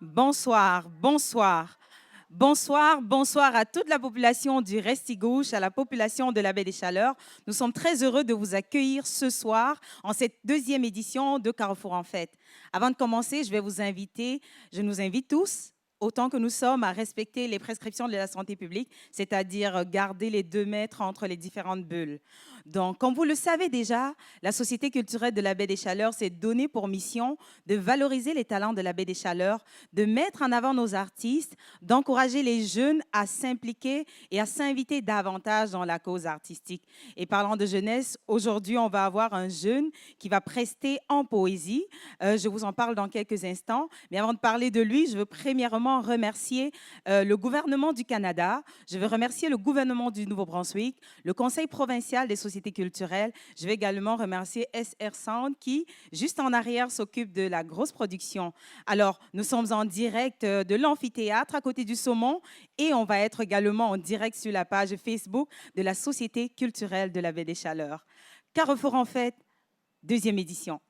Bonsoir, bonsoir. Bonsoir, bonsoir à toute la population du Restigouche, à la population de la Baie des Chaleurs. Nous sommes très heureux de vous accueillir ce soir en cette deuxième édition de Carrefour en Fête. Avant de commencer, je nous invite tous, autant que nous sommes, à respecter les prescriptions de la santé publique, c'est-à-dire garder les 2 mètres entre les différentes bulles. Donc, comme vous le savez déjà, la Société culturelle de la Baie des Chaleurs s'est donnée pour mission de valoriser les talents de la Baie des Chaleurs, de mettre en avant nos artistes, d'encourager les jeunes à s'impliquer et à s'inviter davantage dans la cause artistique. Et parlant de jeunesse, aujourd'hui, on va avoir un jeune qui va prester en poésie. Je vous en parle dans quelques instants. Mais avant de parler de lui, je veux premièrement remercier le gouvernement du Canada. Je veux remercier le gouvernement du Nouveau-Brunswick, le Conseil provincial des sociétés culturelles. Je vais également remercier SR Sound qui, juste en arrière, s'occupe de la grosse production. Alors, nous sommes en direct de l'amphithéâtre à côté du Saumon et on va être également en direct sur la page Facebook de la Société culturelle de la Baie des Chaleurs. Carrefour en Fête, deuxième édition.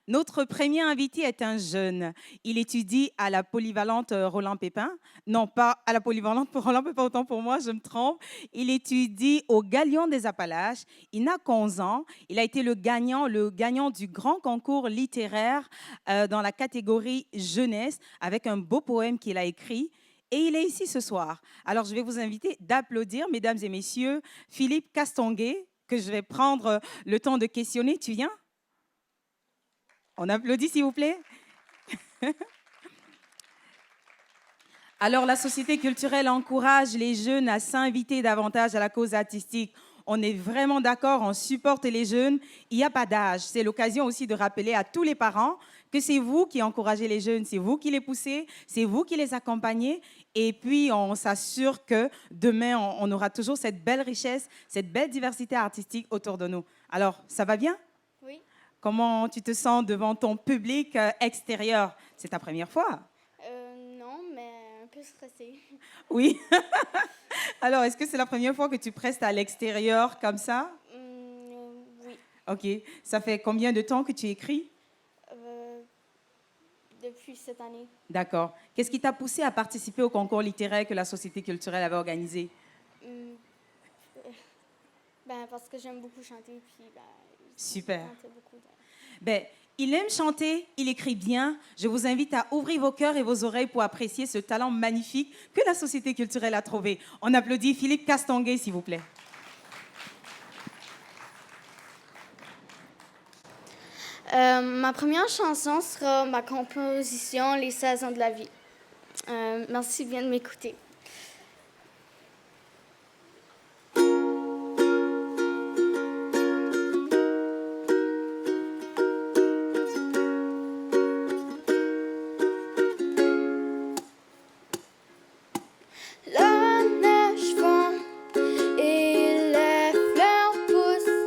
Notre premier invité est un jeune. Il étudie à la polyvalente Roland Pépin. Non, pas à la polyvalente Roland Pépin, autant pour moi, je me trompe. Il étudie au Galion des Appalaches. Il n'a qu'11 ans. Il a été le gagnant du grand concours littéraire dans la catégorie jeunesse avec un beau poème qu'il a écrit. Et il est ici ce soir. Alors, je vais vous inviter d'applaudir, mesdames et messieurs, Philippe Castonguay, que je vais prendre le temps de questionner. Tu viens ? On applaudit, s'il vous plaît. Alors, la Société culturelle encourage les jeunes à s'inviter davantage à la cause artistique. On est vraiment d'accord, on supporte les jeunes. Il n'y a pas d'âge. C'est l'occasion aussi de rappeler à tous les parents que c'est vous qui encouragez les jeunes, c'est vous qui les poussez, c'est vous qui les accompagnez. Et puis, on s'assure que demain, on aura toujours cette belle richesse, cette belle diversité artistique autour de nous. Alors, ça va bien ? Oui. Comment tu te sens devant ton public extérieur? C'est ta première fois? Non, mais un peu stressée. Oui. Alors, est-ce que c'est la première fois que tu prestes à l'extérieur comme ça? Oui. OK. Ça fait combien de temps que tu écris? Depuis cette année. D'accord. Qu'est-ce qui t'a poussé à participer au concours littéraire que la Société culturelle avait organisé? Parce que j'aime beaucoup chanter, puis Super. chanter beaucoup. Il aime chanter, il écrit bien. Je vous invite à ouvrir vos cœurs et vos oreilles pour apprécier ce talent magnifique que la Société culturelle a trouvé. On applaudit Philippe Castonguay, s'il vous plaît. Ma première chanson sera ma composition « Les saisons de la vie ». Merci bien de m'écouter. La neige fond et les fleurs poussent,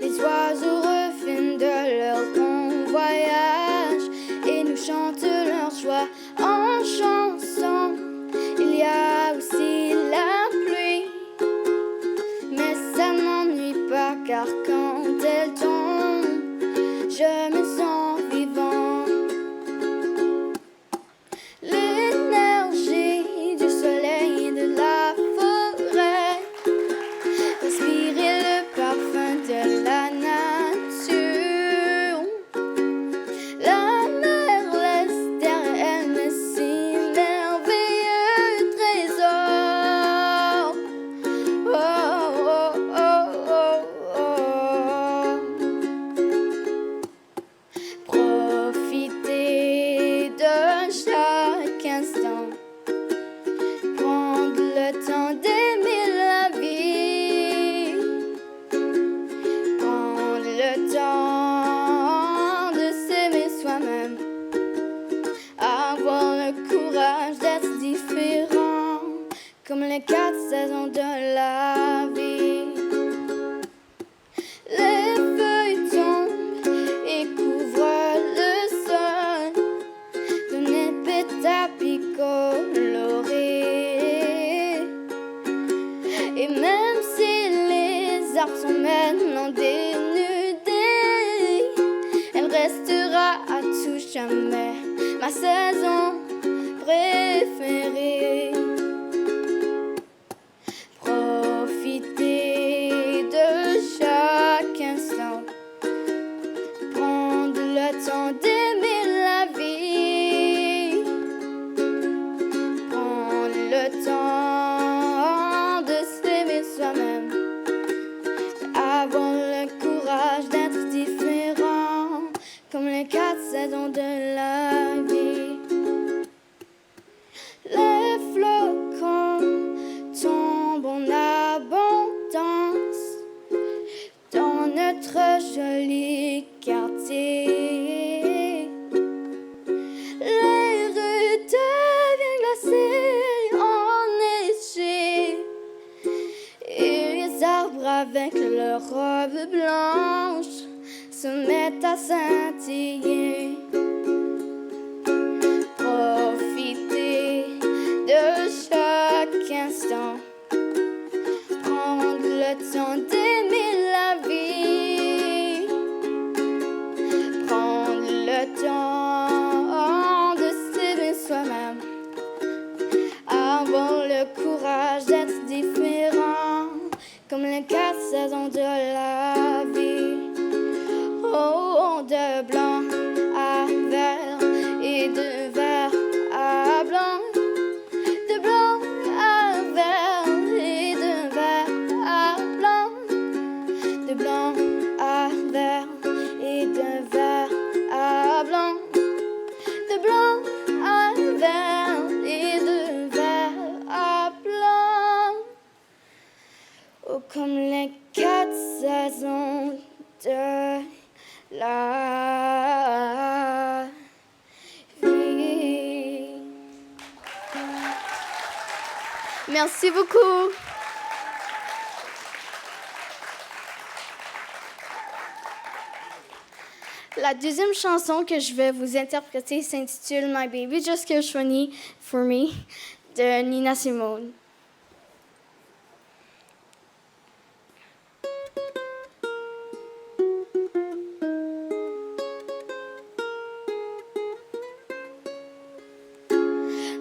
les oiseaux reviennent de leur long voyage et nous chantent leur joie en chanson. Il y a aussi la pluie, mais ça ne m'ennuie pas car quand elle tombe, je me sens vivant. L'énergie du soleil et de la forêt, respirer le parfum de la nature. La mer laisse derrière elle un si merveilleux trésor. Oh, oh, oh, oh, oh. Profiter de chaque instant, prendre le temps d'aimer la vie, prendre le temps de s'aimer soi-même, avoir le courage d'être différent, comme les 4 saisons de la vie. Les feuilles tombent et couvrent le sol d'un épais tapis coloré. Et même si les arbres sont maintenant dénudés, elle restera à tout jamais ma saison. préféré. Profiter de chaque instant, prendre le temps d'aimer la vie, prendre le temps de s'aimer soi-même, avoir le courage d'être différent, comme les 4 saisons de la vie. Les flocons tombent en abondance dans notre joli quartier. Les rues deviennent glacées, enneigées, et les arbres avec leurs robes blanches se mettent à scintiller. Profiter de chaque instant, prendre le temps d'aimer la vie, prendre le temps de s'aimer soi-même, avoir le courage d'être différent, comme les 4 saisons de la vie. Oh, de blanc à vert et de vert à blanc, de blanc à vert et de vert à blanc, de blanc à vert et de vert à blanc, de blanc à vert et de vert à blanc. Oh, comme les 4 saisons de la vie. Merci beaucoup. La deuxième chanson que je vais vous interpréter s'intitule My Baby Just Cares for Me de Nina Simone.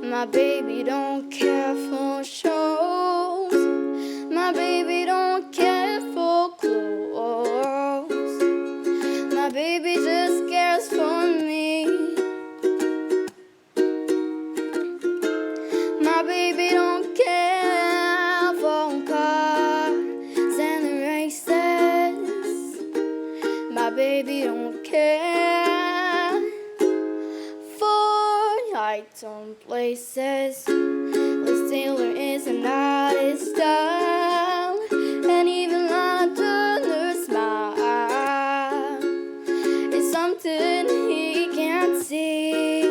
My baby don't care for shows. My baby don't care for clothes. My baby just cares for me. My baby don't care for cars and races. My baby don't care for heights on places. Liz Taylor is an artist style, and even Lana Turner's smile is something he can't see.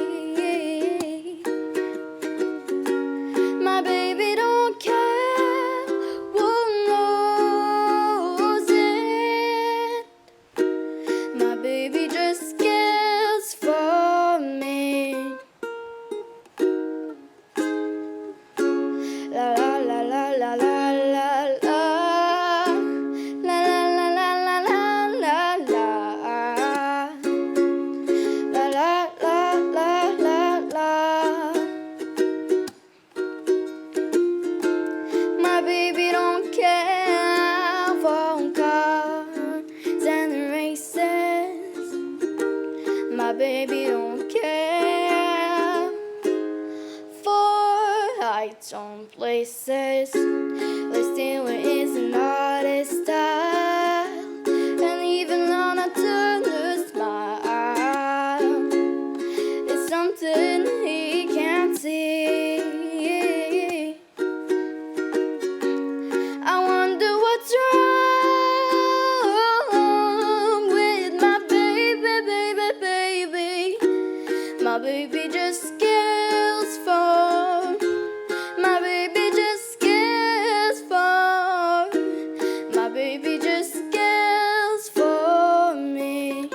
My baby don't care who knows it. My baby just cares for me. La la la la la la la la. La la la la la la la la. La la la la la la. My baby don't care for cars and races. My baby don't care for heights on places. Liz Taylor is an artist style, and even Lana Turner's smile is something he can't see. I wonder what's wrong with my baby, baby, baby. My baby just cares for. My baby just cares for. My baby just cares for me.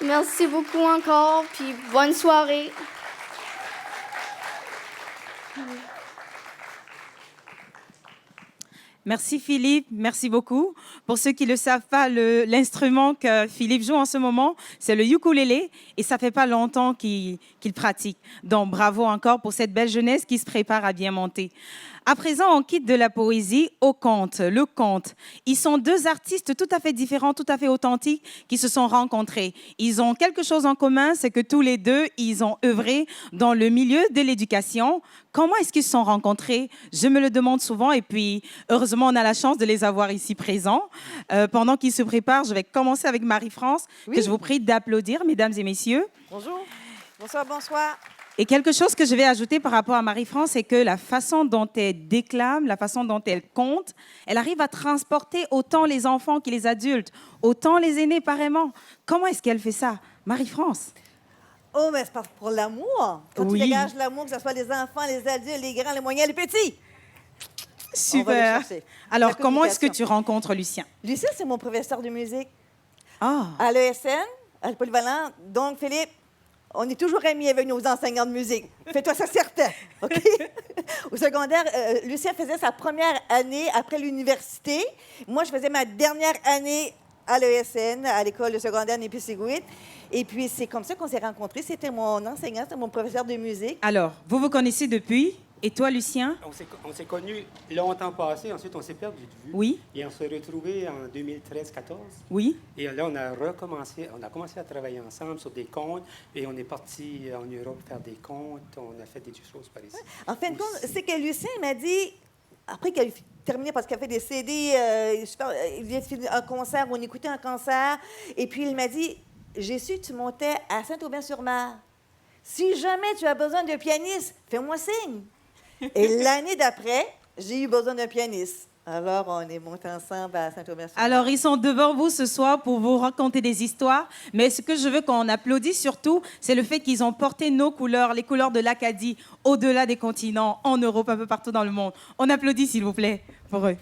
Merci beaucoup encore, puis bonne soirée. Merci Philippe, merci beaucoup. Pour ceux qui ne le savent pas, l'instrument que Philippe joue en ce moment, c'est le ukulélé et ça fait pas longtemps qu'il pratique. Donc bravo encore pour cette belle jeunesse qui se prépare à bien monter. À présent, on quitte de la poésie au conte, le conte. Ils sont deux artistes tout à fait différents, tout à fait authentiques qui se sont rencontrés. Ils ont quelque chose en commun, c'est que tous les deux, ils ont œuvré dans le milieu de l'éducation. Comment est-ce qu'ils se sont rencontrés? Je me le demande souvent et puis heureusement, on a la chance de les avoir ici présents. Pendant qu'ils se préparent, je vais commencer avec Marie-France, que je vous prie d'applaudir, mesdames et messieurs. Bonjour. Bonsoir, bonsoir. Et quelque chose que je vais ajouter par rapport à Marie-France, c'est que la façon dont elle déclame, la façon dont elle conte, elle arrive à transporter autant les enfants que les adultes, autant les aînés, pareillement. Comment est-ce qu'elle fait ça, Marie-France? Oh, mais c'est pour l'amour. Quand Oui. tu dégages l'amour, que ce soit les enfants, les adultes, les grands, les moyens, les petits. On va les Super. chercher. Alors, La comment est-ce que communication. tu rencontres Lucien? Lucien, c'est mon professeur de musique Ah, à l'ESN, à le Polyvalent. Donc, Philippe, on est toujours amis avec nos enseignants de musique. Fais-toi ça certain, OK? Au secondaire, Lucien faisait sa première année après l'université. Moi, je faisais ma dernière année à l'ESN, à l'école de secondaire Népi-Séguit. Et puis, c'est comme ça qu'on s'est rencontrés. C'était mon enseignant, c'était mon professeur de musique. alors, vous vous connaissez depuis? Et toi, Lucien? On s'est connus longtemps passé, ensuite on s'est perdu de vue. Oui, Et on s'est retrouvés en 2013-14. oui. Et là, on a commencé à travailler ensemble sur des contes. Et on est parti en Europe faire des contes. On a fait des choses par ici. En fin de compte, Aussi. c'est que Lucien m'a dit, après qu'il a terminé, parce qu'il a fait des CD, il vient de finir un concert, on écoutait un concert, et puis il m'a dit, j'ai su que tu montais à Saint-Aubin-sur-Mer. Si jamais tu as besoin d'un pianiste, fais-moi signe. Et l'année d'après, j'ai eu besoin d'un pianiste. Alors, on est montés ensemble à Saint-Aubin-sur-Mer. Alors, ils sont devant vous ce soir pour vous raconter des histoires. Mais ce que je veux qu'on applaudisse surtout, c'est le fait qu'ils ont porté nos couleurs, les couleurs de l'Acadie, au-delà des continents, en Europe, un peu partout dans le monde. On applaudit, s'il vous plaît, pour eux.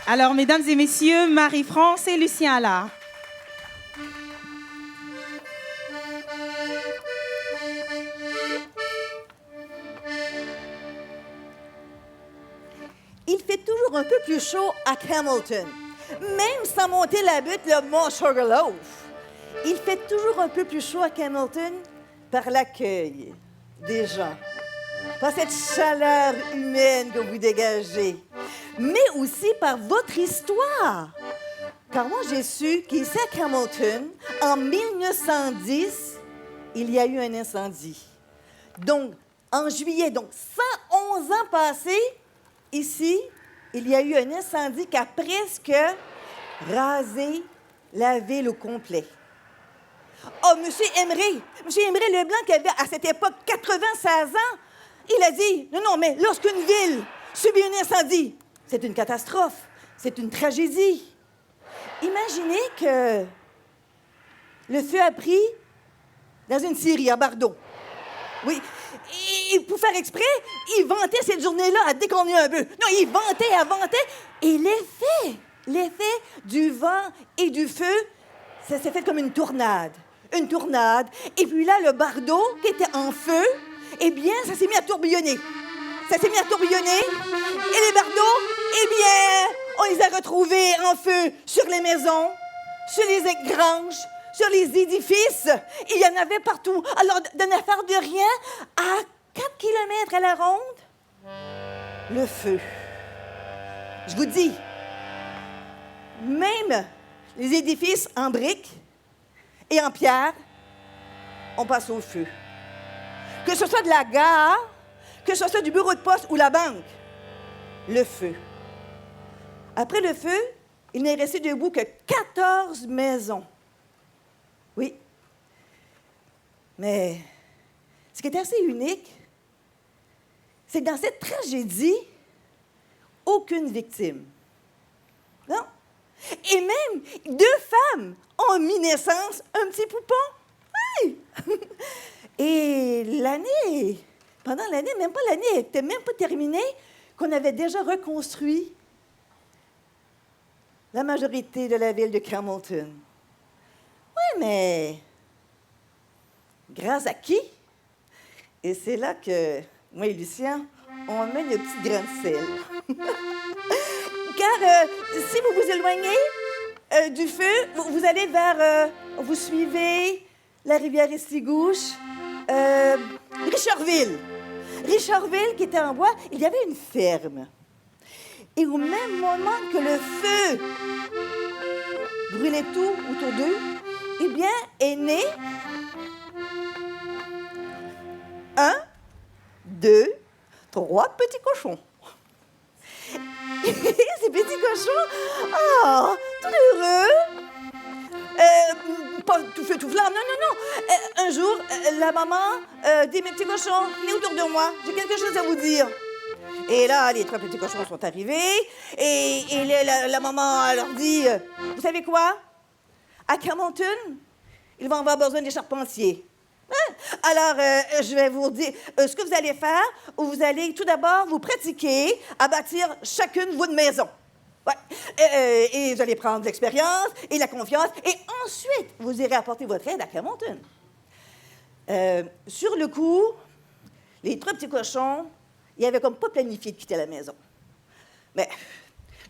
Alors, mesdames et messieurs, Marie-France et Lucien Allard. Il fait toujours un peu plus chaud à Hamilton. Même sans monter la butte, le Mont Sugarloaf. Il fait toujours un peu plus chaud à Hamilton par l'accueil des gens, par cette chaleur humaine que vous dégagez, mais aussi par votre histoire. Car moi, j'ai su qu'ici à Hamilton, en 1910, il y a eu un incendie. Donc, en juillet, donc 111 ans passés, ici, il y a eu un incendie qui a presque rasé la ville au complet. Oh, M. Emery Leblanc, qui avait à cette époque 96 ans, il a dit, non, mais lorsqu'une ville subit un incendie, c'est une catastrophe, c'est une tragédie. Imaginez que le feu a pris dans une scierie à Bordeaux. Oui. Et pour faire exprès, il vantait cette journée-là à déconner un peu. Non, il vantait. Et l'effet du vent et du feu, ça s'est fait comme une tournade. Une tournade. Et puis là, le bardeau qui était en feu, eh bien, ça s'est mis à tourbillonner. Et les bardeaux, eh bien, on les a retrouvés en feu sur les maisons, sur les granges, sur les édifices. Il y en avait partout. Alors, d'une affaire de rien, à 4 kilomètres à la ronde, le feu. Je vous dis, même les édifices en briques et en pierre, on passe au feu. Que ce soit de la gare, que ce soit du bureau de poste ou la banque, le feu. Après le feu, il n'est resté debout que 14 maisons. Oui. Mais ce qui est assez unique, c'est que dans cette tragédie, aucune victime. Non. Et même 2 femmes ont mis naissance un petit poupon. Oui. Et pendant l'année, même pas l'année, n'était même pas terminée, qu'on avait déjà reconstruit la majorité de la ville de Hamilton. Oui, mais grâce à qui? Et c'est là que moi et Lucien, on met le petit grain de sel. car si vous vous éloignez du feu, vous allez vers... vous suivez la rivière Estigouche, Richardville. Richardville, qui était en bois, il y avait une ferme. Et au même moment que le feu brûlait tout autour d'eux, eh bien, est né 1, 2, 3 petits cochons. Et ces petits cochons, tout heureux, pas tout feu, tout flamme, non. Un jour, la maman dit, mes petits cochons, venez autour de moi, j'ai quelque chose à vous dire. Et là, les 3 petits cochons sont arrivés, et la maman leur dit, vous savez quoi? À Camonton, ils vont avoir besoin des charpentiers. Hein? Alors, je vais vous dire ce que vous allez faire. Vous allez tout d'abord vous pratiquer à bâtir chacune votre maison. Ouais. Et vous allez prendre l'expérience et la confiance. Et ensuite, vous irez apporter votre aide à Camonton. Sur le coup, les 3 petits cochons, ils n'avaient comme pas planifié de quitter la maison. Mais...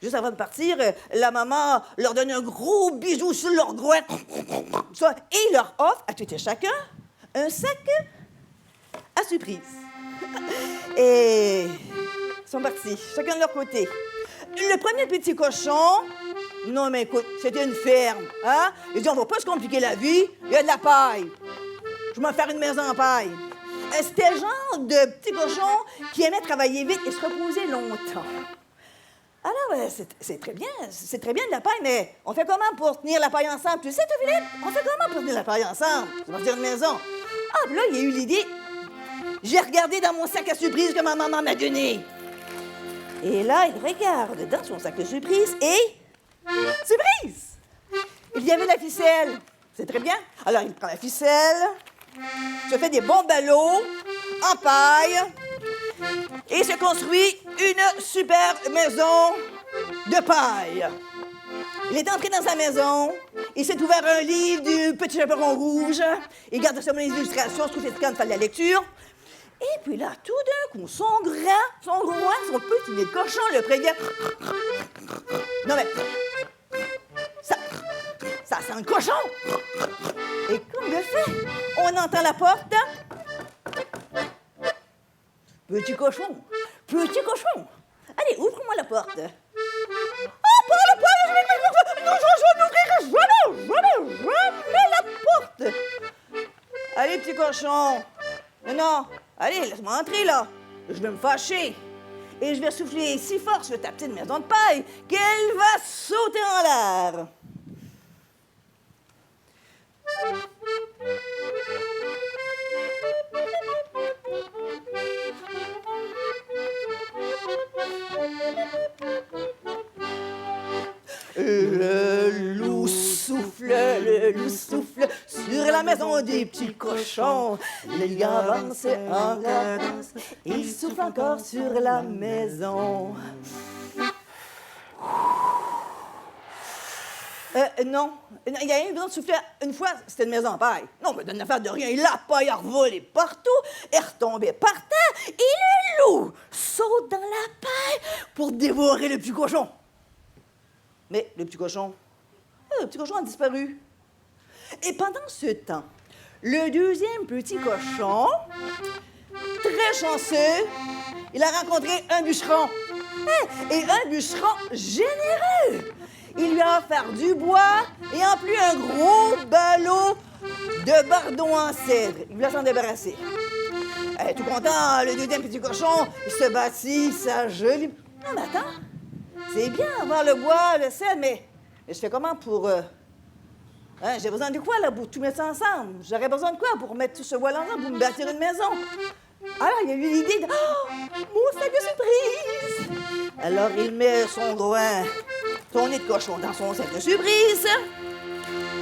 juste avant de partir, la maman leur donne un gros bisou sur leur groin et leur offre à tout et chacun un sac à surprise. Et ils sont partis, chacun de leur côté. Le premier petit cochon, non mais écoute, c'était une ferme, hein? Il dit, on va pas se compliquer la vie, il y a de la paille. Je vais me faire une maison en paille. C'était le genre de petit cochon qui aimait travailler vite et se reposer longtemps. Alors, c'est très bien de la paille, mais on fait comment pour tenir la paille ensemble? Tu sais, toi, Philippe, on fait comment pour tenir la paille ensemble? Ça va dire une maison. Ah, puis là, il y a eu l'idée. J'ai regardé dans mon sac à surprise que ma maman m'a donné. Et là, il regarde dans son sac à surprise et... surprise! Il y avait la ficelle. C'est très bien. Alors, il prend la ficelle, se fait des bons ballots en paille... et se construit une super maison de paille. Il est entré dans sa maison, il s'est ouvert un livre du Petit Chaperon Rouge, il garde sur les illustrations, se trouvait quand il fallait la lecture. Et puis là, tout d'un coup, son petit nez de cochon le prévient. Non mais, ça sent le cochon. Et comme de fait, on entend la porte. Petit cochon, allez, ouvre-moi la porte. Oh, pas la porte, non, je n'ouvrirai jamais la porte. Allez, petit cochon, non, allez, laisse-moi entrer, là. Je vais me fâcher. Et je vais souffler si fort sur ta petite maison de paille qu'elle va sauter en l'air. Le loup souffle sur la maison des petits cochons. Il avance en cadence, il souffle encore sur la maison. Non, il y a eu besoin de souffler une fois, c'était une maison en paille. Non, mais d'une affaire de rien, la paille a revolé partout, est retombée par terre, et le loup saute dans la paille pour dévorer le petit cochon. Mais le petit cochon a disparu. Et pendant ce temps, le deuxième petit cochon, très chanceux, il a rencontré un bûcheron. Et un bûcheron généreux. Il lui a offert du bois et en plus un gros ballot de bardon en cèdre. Il voulait s'en débarrasser. Tout content, le deuxième petit cochon, il se bâtit sa jolie... Non, mais attends, c'est bien avoir le bois, le cèdre, mais je fais comment pour... j'ai besoin de quoi, là, pour tout mettre ça ensemble? J'aurais besoin de quoi pour mettre tout ce bois-là ensemble, pour me bâtir une maison? Alors, il y a eu l'idée de... Oh, mon sac de surprise! Alors, il met son groin, son nez de cochon dans son sac de surprise.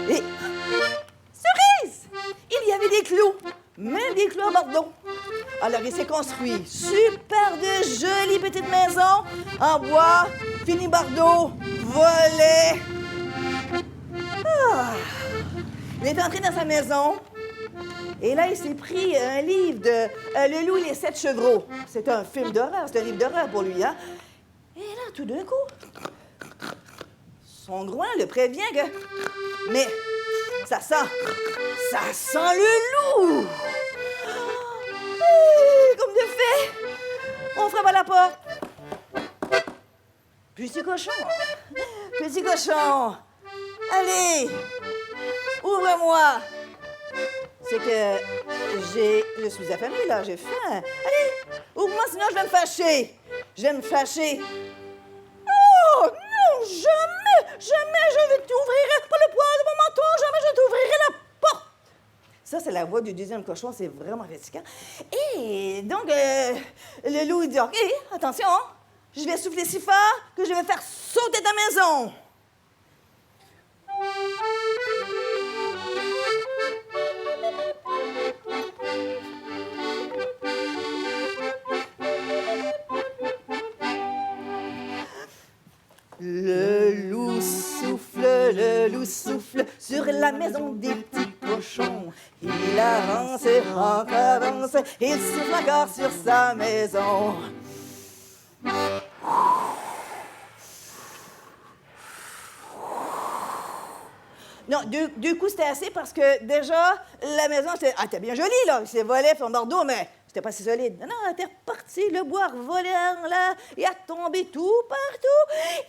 Et... surprise! Il y avait des clous, même des clous en Bordeaux. Alors, il s'est construit super de jolies petites maisons en bois, fini Bordeaux, volets. Ah. Il est entré dans sa maison et là, il s'est pris un livre de Le loup et les 7 chevreaux. C'est un film d'horreur, c'est un livre d'horreur pour lui, hein? Et là, tout d'un coup, son groin le prévient que... Mais ça sent le loup! Comme de fait, on frappe à la porte. Petit cochon, allez, ouvre-moi. C'est que je suis affamée, là, j'ai faim. Allez, ouvre-moi, sinon je vais me fâcher. Oh, non, jamais je ne t'ouvrirai pas le poil de mon menton, jamais je ne t'ouvrirai la porte. Ça, c'est la voix du deuxième cochon, c'est vraiment fatigant. Et donc, le loup, il dit, OK, attention, je vais souffler si fort que je vais faire sauter ta maison. Le loup souffle sur la maison des petits cochons. Il avance et avance, il souffle encore sur sa maison. Non, deux coups, c'était assez parce que déjà, la maison, c'était bien joli, là. Il s'est volé son bordeaux, mais c'était pas si solide. Non, elle était repartie, le bois volé en l'air, il a tombé tout partout. Et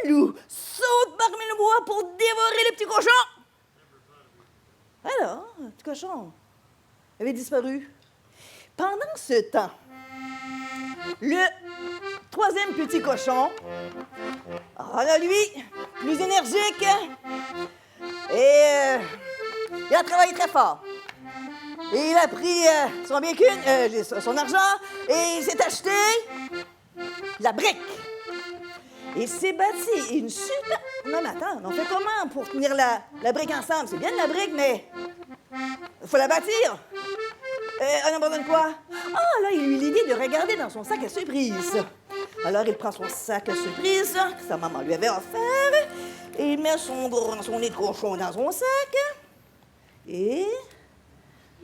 le loup saute parmi le bois pour dévorer les petits cochons. Alors, le petit cochon avait disparu. Pendant ce temps, le troisième petit cochon, là, lui, plus énergique, et il a travaillé très fort. Et il a pris son bacon, son argent, et il s'est acheté la brique. Il s'est bâti une super... Non, mais attends, on fait comment pour tenir la brique ensemble? C'est bien de la brique, mais il faut la bâtir. On abandonne quoi? Ah, là, il eut l'idée de regarder dans son sac à surprise. Alors, il prend son sac à surprise que sa maman lui avait offert, et il met son nez de cochon dans son sac, et...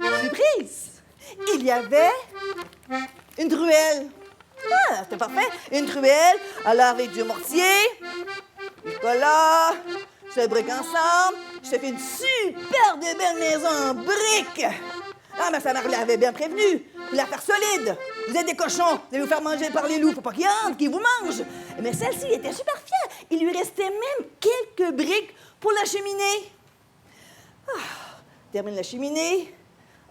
surprise! Il y avait une truelle. Ah, c'était parfait. Une truelle, alors avec du mortier, du cola, se brique ensemble. Je te fais une super de belle maison en briques. Ah, mais sa mère l'avait bien prévenu. Vous la faire solide. Vous êtes des cochons. Vous allez vous faire manger par les loups. Faut pas qu'ils entrent, qu'ils vous mangent. Mais celle-ci était super fière. Il lui restait même quelques briques pour la cheminée. Ah, termine la cheminée.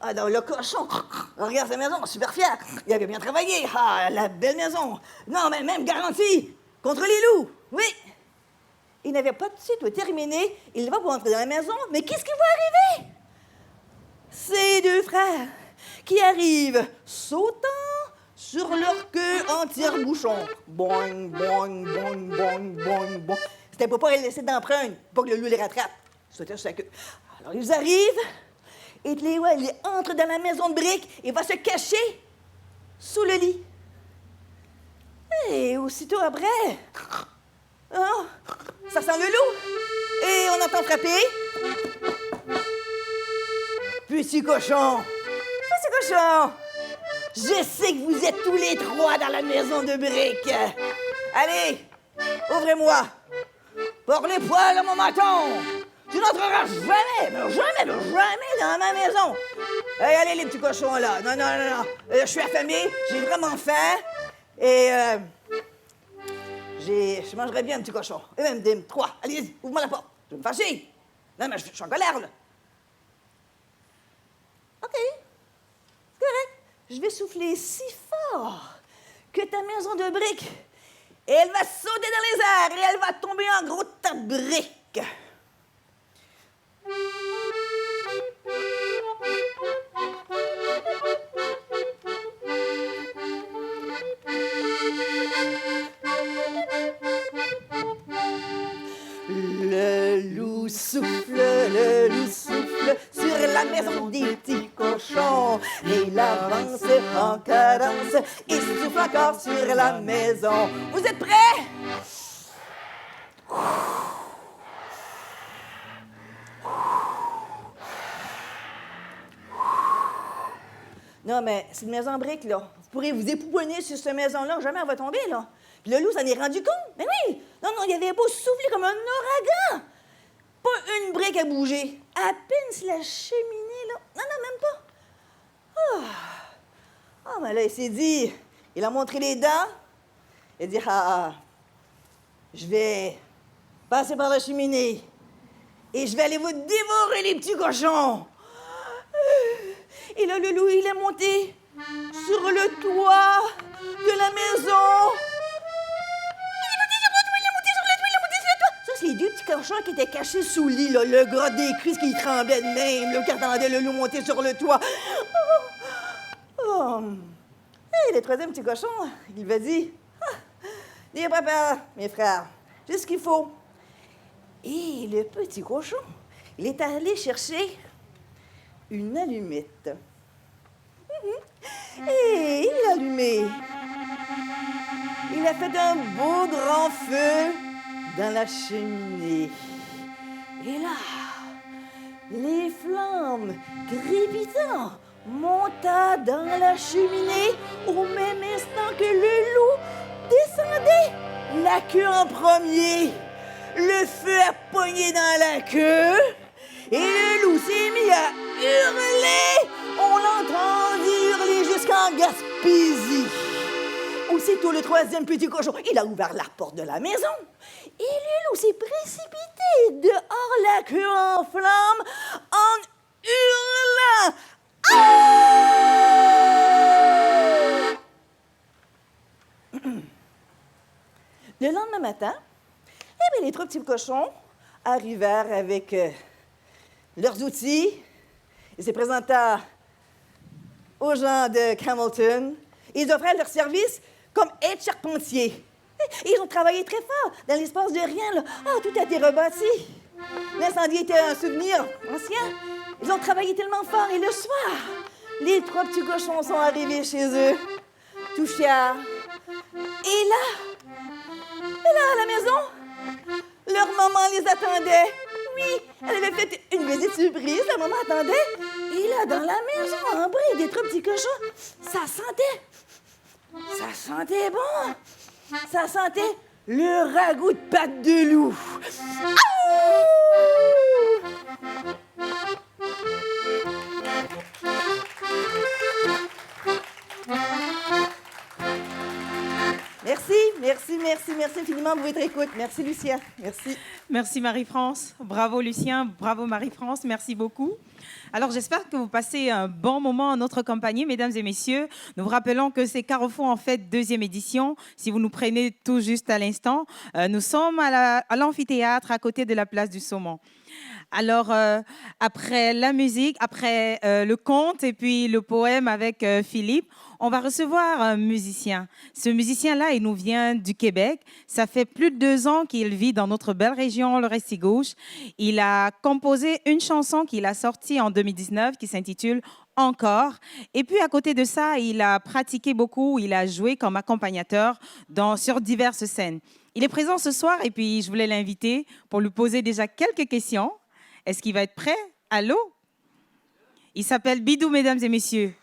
Ah, dans le cochon, regarde sa maison, super fier. Il avait bien travaillé. Ah, la belle maison. Non, mais même garantie contre les loups. Oui. Il n'avait pas tout de suite terminé. Il va pour entrer dans la maison, mais qu'est-ce qui va arriver? Ces deux frères qui arrivent sautant sur leur queue en tire-bouchon. Boing, boing, boing, boing, boing, boing. C'était pour pas les laisser d'empreinte, pour que le loup les rattrape. Sauter sur sa queue. Alors, ils arrivent. Et Léo, il entre dans la maison de briques et va se cacher sous le lit. Et aussitôt après, ça sent le loup. Et on entend frapper. Petit cochon, je sais que vous êtes tous les trois dans la maison de briques. Allez, ouvrez-moi. Pour les poils à mon menton. Tu n'entreras jamais dans ma maison. Allez, les petits cochons, là. Non. Je suis affamé, j'ai vraiment faim. Et je mangerais bien un petit cochon. Et même des trois. Allez, ouvre-moi la porte. Je vais me fâcher. Non, mais je suis en colère, là. OK. C'est correct. Je vais souffler si fort que ta maison de briques, elle va sauter dans les airs et elle va tomber en gros tas de briques. Le loup souffle sur la maison des petits cochons. Et il avance en cadence et souffle encore sur la maison. Vous êtes prêts? Non, mais c'est une maison en briques, là. Vous pourrez vous épouponner sur cette maison-là, jamais elle va tomber, là. Puis le loup s'en est rendu compte. Mais oui, Non, non, il avait beau souffler comme un ouragan. Pas une brique à bouger. À peine si la cheminée, là. Non, non, même pas. Ah, mais là, il s'est dit, il a montré les dents. Il a dit, je vais passer par la cheminée et je vais aller vous dévorer, les petits cochons. Et là, le loup, il est monté sur le toit de la maison. Ça, c'est les deux petits cochons qui étaient cachés sous le lit, là, le gras des cuisses qui tremblait de même, là, qui attendait le loup monter sur le toit. Et le troisième petit cochon, il va dire, dis papa, mes frères, j'ai ce qu'il faut. Et le petit cochon, il est allé chercher une allumette. Et il a allumé. Il a fait un beau grand feu dans la cheminée. Et là, les flammes crépitant monta dans la cheminée au même instant que le loup descendait, la queue en premier. Le feu a pogné dans la queue et le loup s'est mis à hurler. On l'entend hurler jusqu'en Gaspésie. Aussitôt, le troisième petit cochon, il a ouvert la porte de la maison. Et le loup s'est précipité dehors, la queue en flammes, en hurlant. Ah! Le lendemain matin, les trois petits cochons arrivèrent avec leurs outils. Ils se présentèrent aux gens de Camelton. Ils offraient leur service comme aides charpentiers. Ils ont travaillé très fort dans l'espace de rien. Là. Tout a été rebâti. L'incendie était un souvenir ancien. Ils ont travaillé tellement fort. Et le soir, les trois petits cochons sont arrivés chez eux, tout fiers. Et là, à la maison, leur maman les attendait. Oui, elle avait fait une visite surprise. La maman attendait. Et là, dans la maison, en bas, des trois petits cochons, ça sentait bon. Ça sentait le ragoût de pâte de loup. Merci infiniment pour votre écoute. Merci, Lucien. Merci. Merci Marie-France. Bravo Lucien, bravo Marie-France, merci beaucoup. Alors j'espère que vous passez un bon moment en notre compagnie, mesdames et messieurs. Nous vous rappelons que c'est Carrefour en fait deuxième édition. Si vous nous prenez tout juste à l'instant, nous sommes à l'amphithéâtre à côté de la place du Saumon. Alors, après la musique, après le conte et puis le poème avec Philippe, on va recevoir un musicien. Ce musicien-là, il nous vient du Québec. Ça fait plus de 2 ans qu'il vit dans notre belle région, le Restigouche. Il a composé une chanson qu'il a sortie en 2019 qui s'intitule « Encore ». Et puis, à côté de ça, il a pratiqué beaucoup. Il a joué comme accompagnateur sur diverses scènes. Il est présent ce soir et puis je voulais l'inviter pour lui poser déjà quelques questions. Est-ce qu'il va être prêt? Allô? Il s'appelle Bidou, mesdames et messieurs.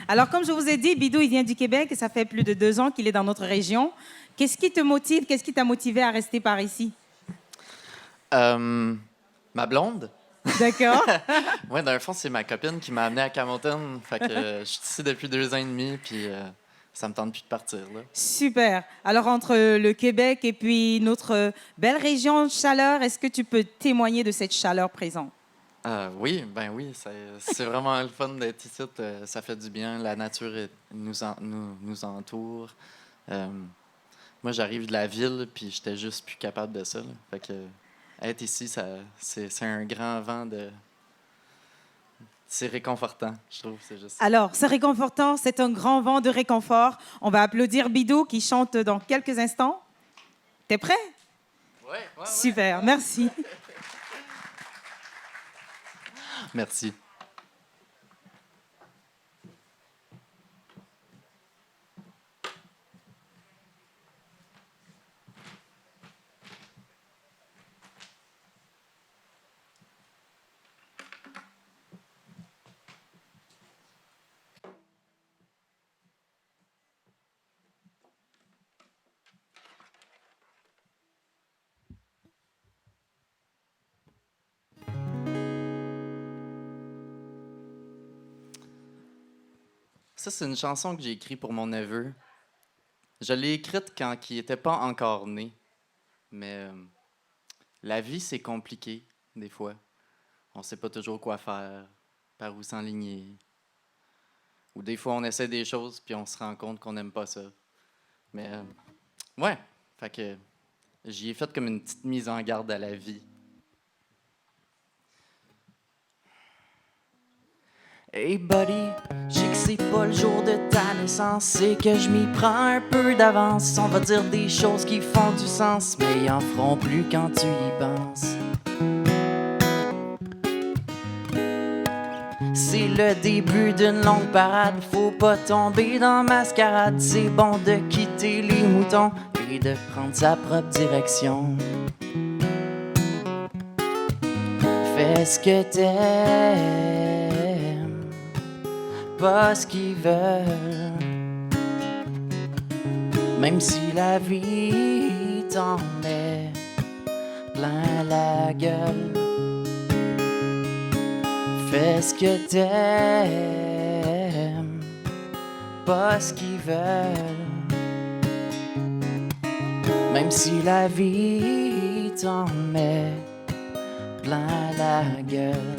Alors, comme je vous ai dit, Bidou, il vient du Québec et ça fait plus de 2 ans qu'il est dans notre région. Qu'est-ce qui te motive? Qu'est-ce qui t'a motivé à rester par ici? Ma blonde. D'accord. Oui, dans le fond, c'est ma copine qui m'a amené à Camelton. Fait que je suis ici depuis 2 ans et demi, puis ça me tente plus de partir. Là. Super. Alors, entre le Québec et puis notre belle région de chaleur, est-ce que tu peux témoigner de cette chaleur présente? Oui, c'est vraiment le fun d'être ici. Ça fait du bien. La nature nous entoure. Moi, j'arrive de la ville, puis j'étais juste plus capable de ça. Là. Fait que être ici, c'est un grand vent de... C'est réconfortant, je trouve. C'est juste... Alors, c'est réconfortant, c'est un grand vent de réconfort. On va applaudir Bidou qui chante dans quelques instants. T'es prêt? Oui. Super, merci. Merci. Ça, c'est une chanson que j'ai écrite pour mon neveu. Je l'ai écrite quand il n'était pas encore né. Mais la vie, c'est compliqué, des fois. On ne sait pas toujours quoi faire, par où s'enligner. Ou des fois, on essaie des choses, puis on se rend compte qu'on n'aime pas ça. Mais, ouais, fait que j'y ai fait comme une petite mise en garde à la vie. Hey buddy, je sais que c'est pas le jour de ta naissance, c'est que je m'y prends un peu d'avance. On va dire des choses qui font du sens, mais ils en feront plus quand tu y penses. C'est le début d'une longue parade, faut pas tomber dans mascarade. C'est bon de quitter les moutons et de prendre sa propre direction. Fais ce que t'aimes, pas ce qu'ils veulent. Même si la vie t'en met plein la gueule. Fais ce que t'aimes, pas ce qu'ils veulent. Même si la vie t'en met plein la gueule.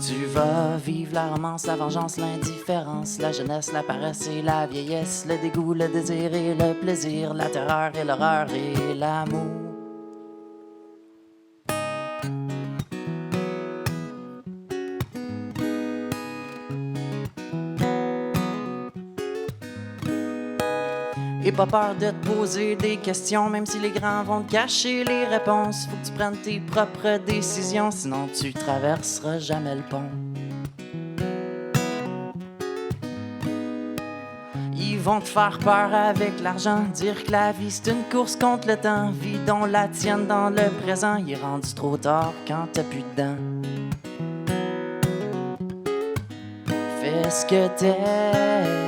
Tu vas vivre la romance, la vengeance, l'indifférence, la jeunesse, la paresse et la vieillesse, le dégoût, le désir et le plaisir, la terreur et l'horreur et l'amour. Et pas peur de te poser des questions, même si les grands vont te cacher les réponses. Faut que tu prennes tes propres décisions, sinon tu traverseras jamais le pont. Ils vont te faire peur avec l'argent, dire que la vie c'est une course contre le temps. Vis donc la tienne dans le présent, il est rendu trop tard quand t'as plus de dents. Fais ce que t'aimes,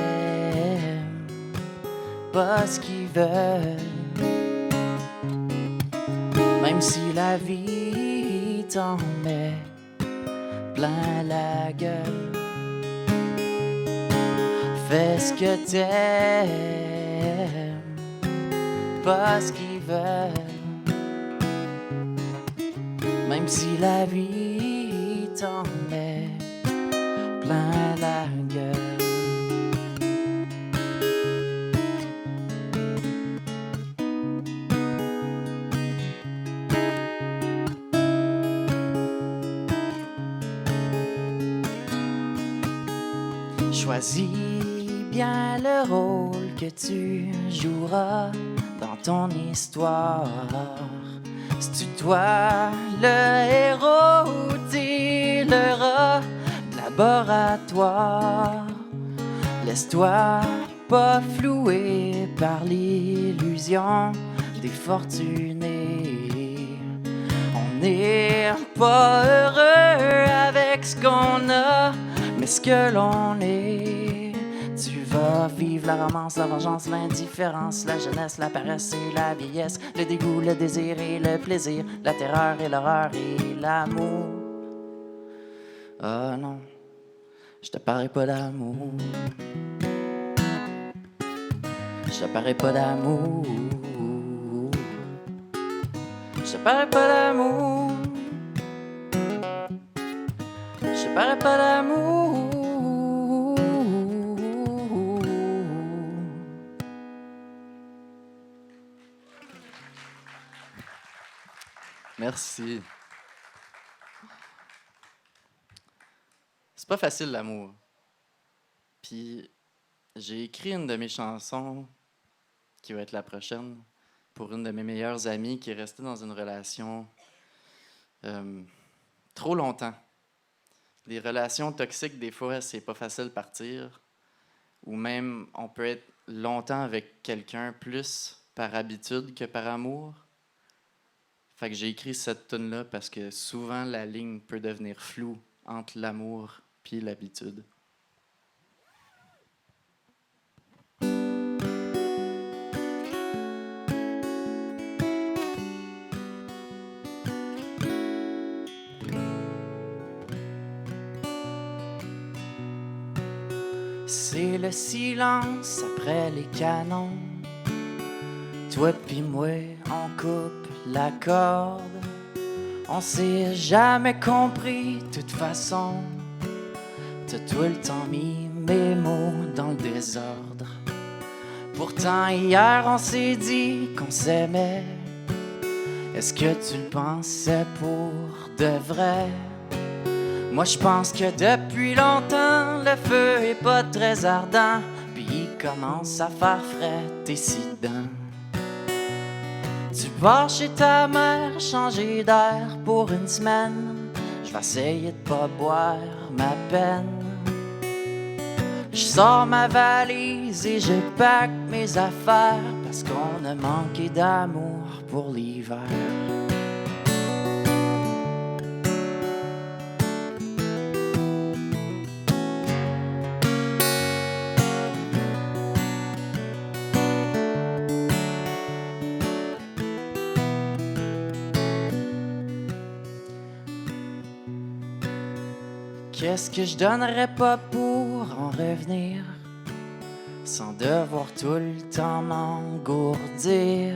pas ce qu'ils veulent. Même si la vie t'en met plein la gueule. Fais ce que t'aimes, pas ce qu'ils veulent. Même si la vie t'en met plein la gueule. Choisis bien le rôle que tu joueras dans ton histoire. C'est-tu toi le héros ou t'es le rat de laboratoire? Laisse-toi pas flouer par l'illusion des fortunés. On n'est pas heureux avec ce qu'on a, mais ce que l'on est. Tu vas vivre la romance, la vengeance, l'indifférence, la jeunesse, la paresse et la vieillesse, le dégoût, le désir et le plaisir, la terreur et l'horreur et l'amour. Ah non, je te parie pas d'amour. Je te parie pas d'amour. Je te parie pas d'amour. Je te parie pas d'amour. Merci. C'est pas facile l'amour. Puis j'ai écrit une de mes chansons qui va être la prochaine pour une de mes meilleures amies qui est restée dans une relation trop longtemps. Les relations toxiques, des fois, c'est pas facile de partir. Ou même, on peut être longtemps avec quelqu'un plus par habitude que par amour. Fait que j'ai écrit cette tune-là parce que souvent, la ligne peut devenir floue entre l'amour et l'habitude. C'est le silence après les canons. Toi pis moi, on coupe la corde. On s'est jamais compris, de toute façon. T'as tout le temps mis mes mots dans le désordre. Pourtant hier on s'est dit qu'on s'aimait. Est-ce que tu le pensais pour de vrai? Moi je pense que depuis longtemps le feu est pas très ardent. Puis il commence à faire frais, t'es si dedans. Tu pars chez ta mère, changer d'air pour une semaine. Je vais essayer de pas boire ma peine. Je sors ma valise et je pack mes affaires parce qu'on a manqué d'amour pour l'hiver. Qu'est-ce que je donnerais pas pour en revenir, sans devoir tout le temps m'engourdir.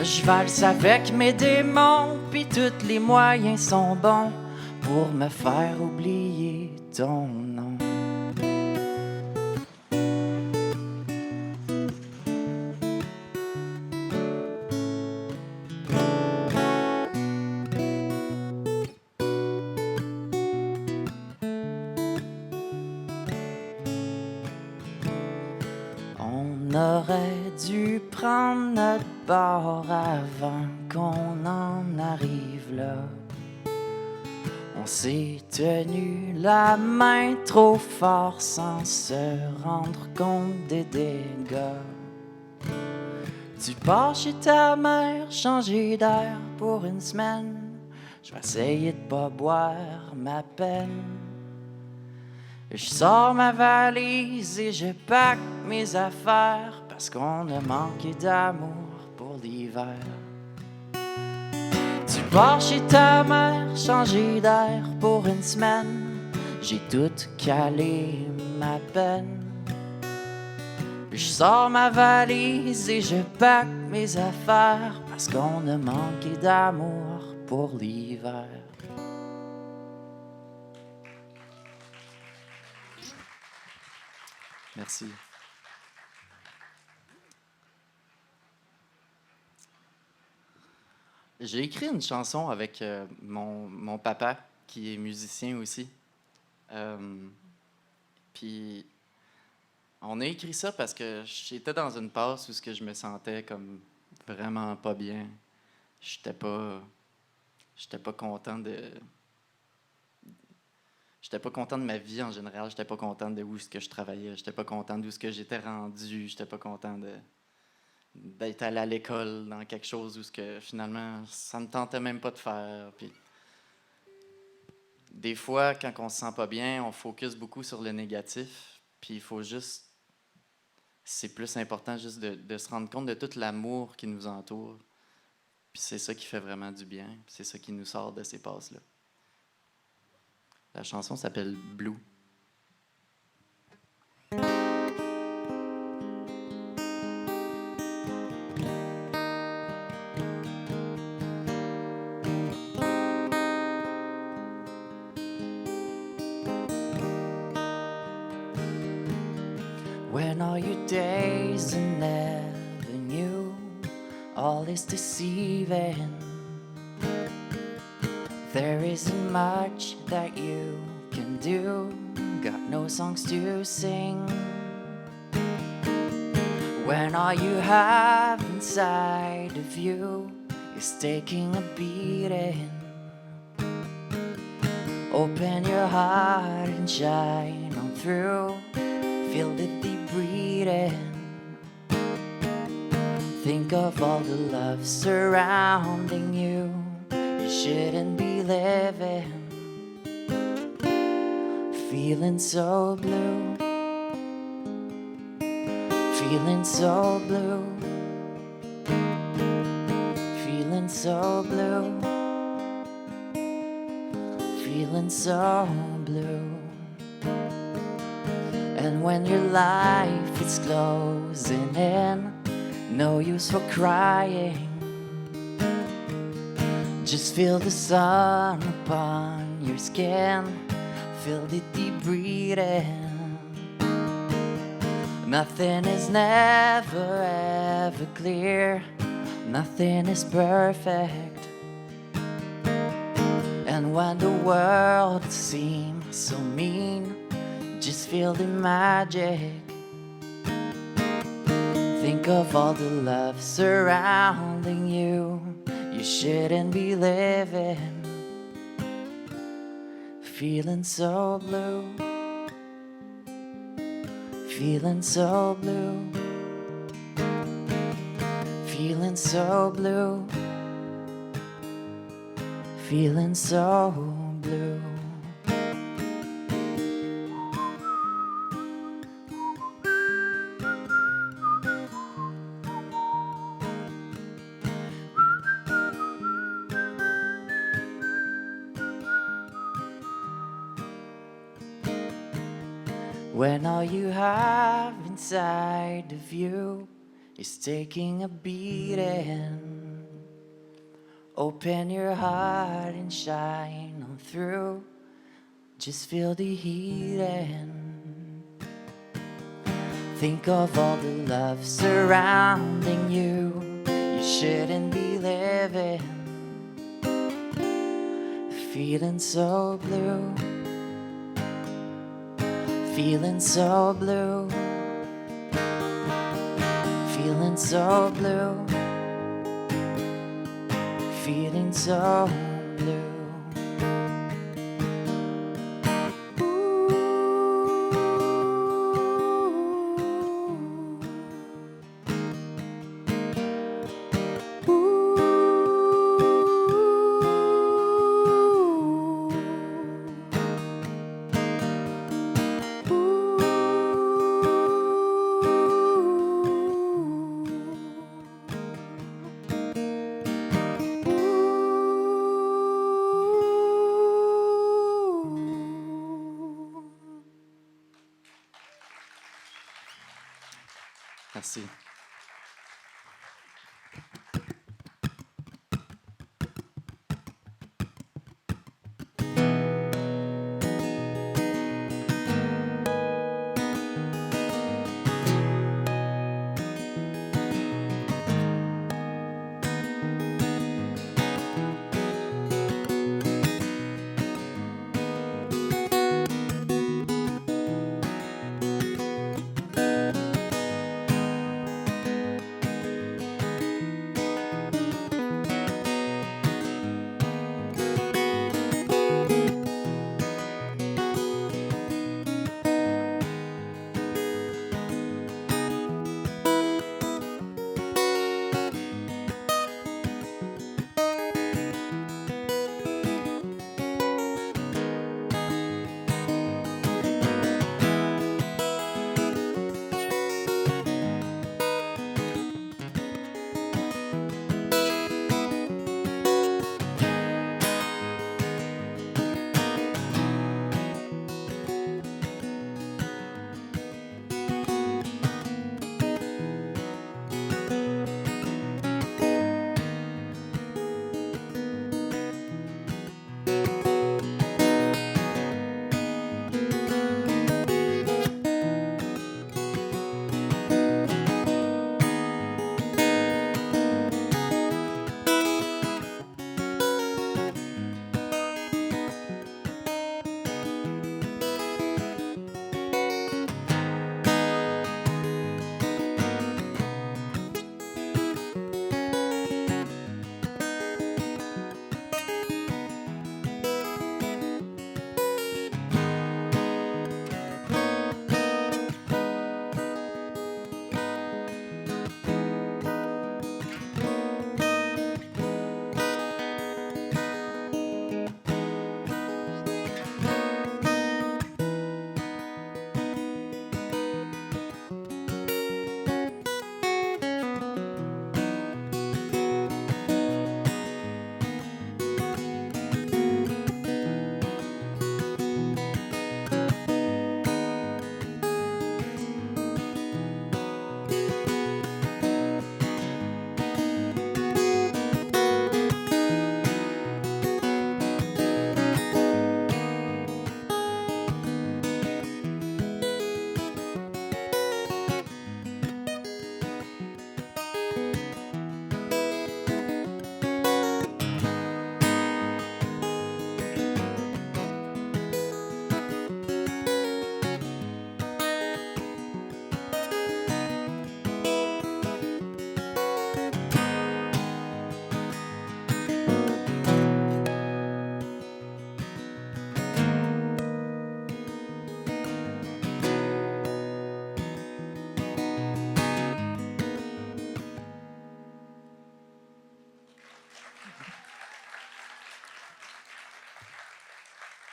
Je valse avec mes démons, puis tous les moyens sont bons pour me faire oublier ton nom. On aurait dû prendre notre bord avant qu'on en arrive là. On s'est tenu la main trop fort sans se rendre compte des dégâts. Tu pars chez ta mère, changer d'air pour une semaine. Je vais essayer de pas boire ma peine. Je sors ma valise et je pack mes affaires parce qu'on a manqué d'amour pour l'hiver. Tu pars chez ta mère, changer d'air pour une semaine. J'ai tout calé ma peine. Je sors ma valise et je pack mes affaires parce qu'on a manqué d'amour pour l'hiver. Merci. J'ai écrit une chanson avec mon papa, qui est musicien aussi. Puis, on a écrit ça parce que j'étais dans une passe où je me sentais comme vraiment pas bien. J'étais pas content de... J'étais pas content de ma vie en général. J'étais pas content de où est-ce que je travaillais. J'étais pas content d'où est-ce que j'étais rendu. J'étais pas content d'être allé à l'école dans quelque chose où ce que finalement ça me tentait même pas de faire. Puis des fois, quand on se sent pas bien, on focus beaucoup sur le négatif. Puis il faut juste... C'est plus important juste de se rendre compte de tout l'amour qui nous entoure. Puis c'est ça qui fait vraiment du bien. C'est ça qui nous sort de ces passes-là. La chanson s'appelle Blue. When all your days are never new, all is deceiving. There isn't much that you can do, got no songs to sing. When all you have inside of you is taking a beating, open your heart and shine on through, feel the deep breathing. Think of all the love surrounding you. You shouldn't be living feeling so blue, feeling so blue, feeling so blue, feeling so blue. And when your life is closing in, no use for crying. Just feel the sun upon your skin, feel the deep breathing. Nothing is never ever clear, nothing is perfect. And when the world seems so mean, just feel the magic. Think of all the love surrounding you. You shouldn't be living, feeling so blue, feeling so blue, feeling so blue, feeling so blue. When all you have inside of you is taking a beating, open your heart and shine on through. Just feel the heating. Think of all the love surrounding you. You shouldn't be living, feeling so blue, feeling so blue, feeling so blue, feeling so blue. Merci.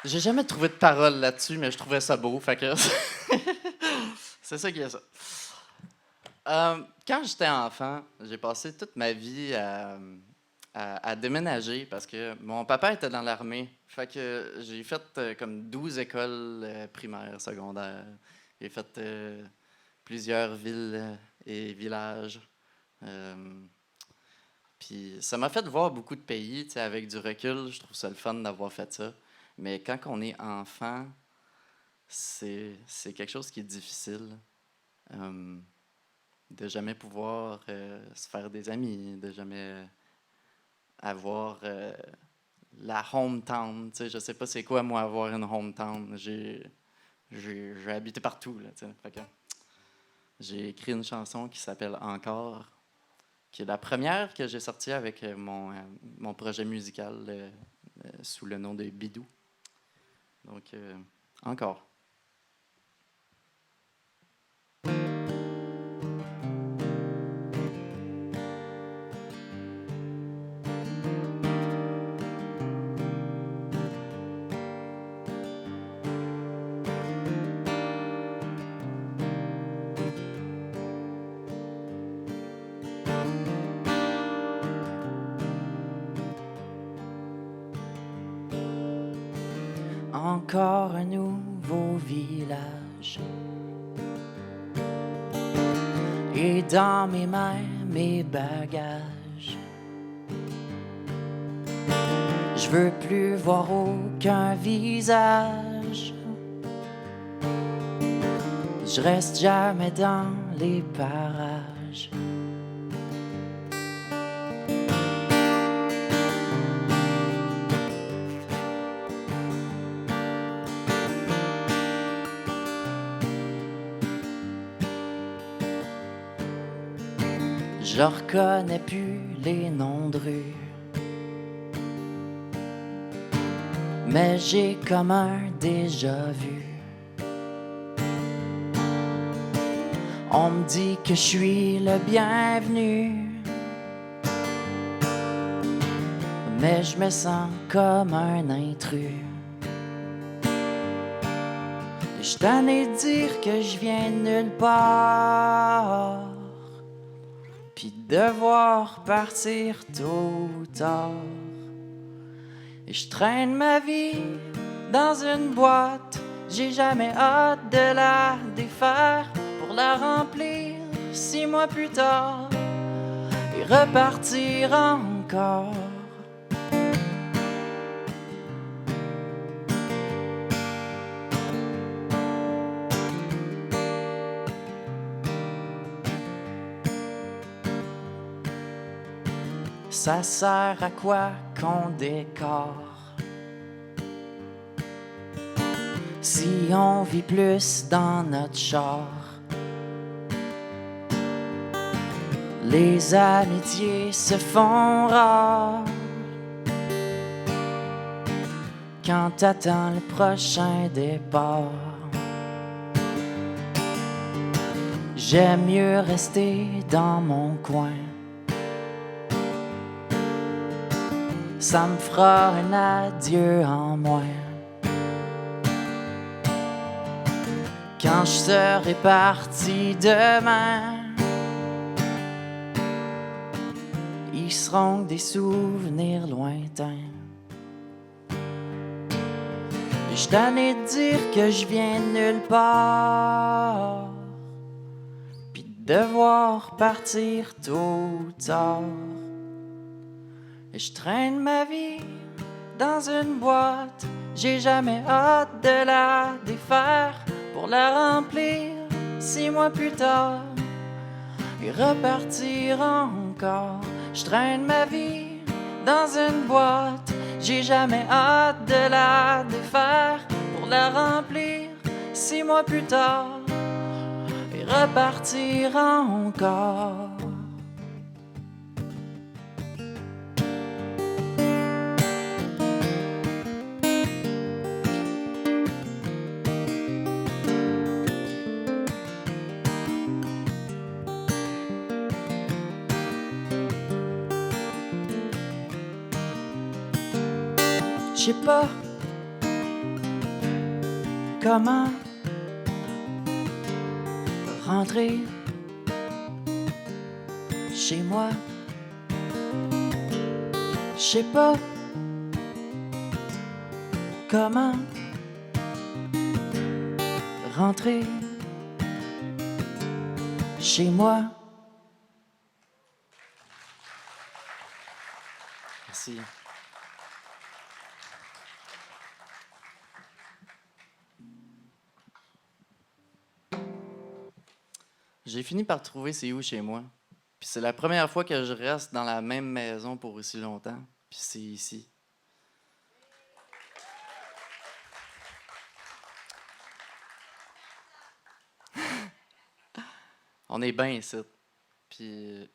J'ai jamais trouvé de parole là-dessus, mais je trouvais ça beau. Fait que c'est ça qui est ça. Quand j'étais enfant, j'ai passé toute ma vie à déménager parce que mon papa était dans l'armée. Fait que j'ai fait comme 12 écoles primaires, secondaires. J'ai fait plusieurs villes et villages. Puis ça m'a fait voir beaucoup de pays. Tu sais, avec du recul, je trouve ça le fun d'avoir fait ça. Mais quand on est enfant, c'est quelque chose qui est difficile. De jamais pouvoir se faire des amis, de jamais avoir la hometown. Tu sais, je sais pas c'est quoi, moi, avoir une hometown. J'ai habité partout. Là, tu sais. Fait que j'ai écrit une chanson qui s'appelle Encore, qui est la première que j'ai sortie avec mon projet musical sous le nom de Bidou. Donc, Encore. Encore un nouveau village. Et dans mes mains, mes bagages. Je veux plus voir aucun visage. Je reste jamais dans les parages. Je reconnais plus les noms de rue, mais j'ai comme un déjà-vu. On me dit que je suis le bienvenu, mais je me sens comme un intrus. Je suis tanné de dire que je viens de nulle part, puis devoir partir tôt ou tard. Et je traîne ma vie dans une boîte, j'ai jamais hâte de la défaire pour la remplir 6 mois plus tard et repartir encore. Ça sert à quoi qu'on décore si on vit plus dans notre char? Les amitiés se font rares quand t'attends le prochain départ. J'aime mieux rester dans mon coin. Ça me fera un adieu en moins. Quand je serai parti demain, ils seront des souvenirs lointains. Je suis tanné de dire que je viens de nulle part, puis de devoir partir tôt ou tard. Et je traîne ma vie dans une boîte, j'ai jamais hâte de la défaire pour la remplir 6 mois plus tard et repartir encore. Je traîne ma vie dans une boîte, j'ai jamais hâte de la défaire pour la remplir 6 mois plus tard et repartir encore. Je sais pas comment rentrer chez moi. Je sais pas comment rentrer chez moi. Merci. J'ai fini par trouver c'est où chez moi. Puis c'est la première fois que je reste dans la même maison pour aussi longtemps. Puis c'est ici. On est bien ici. Puis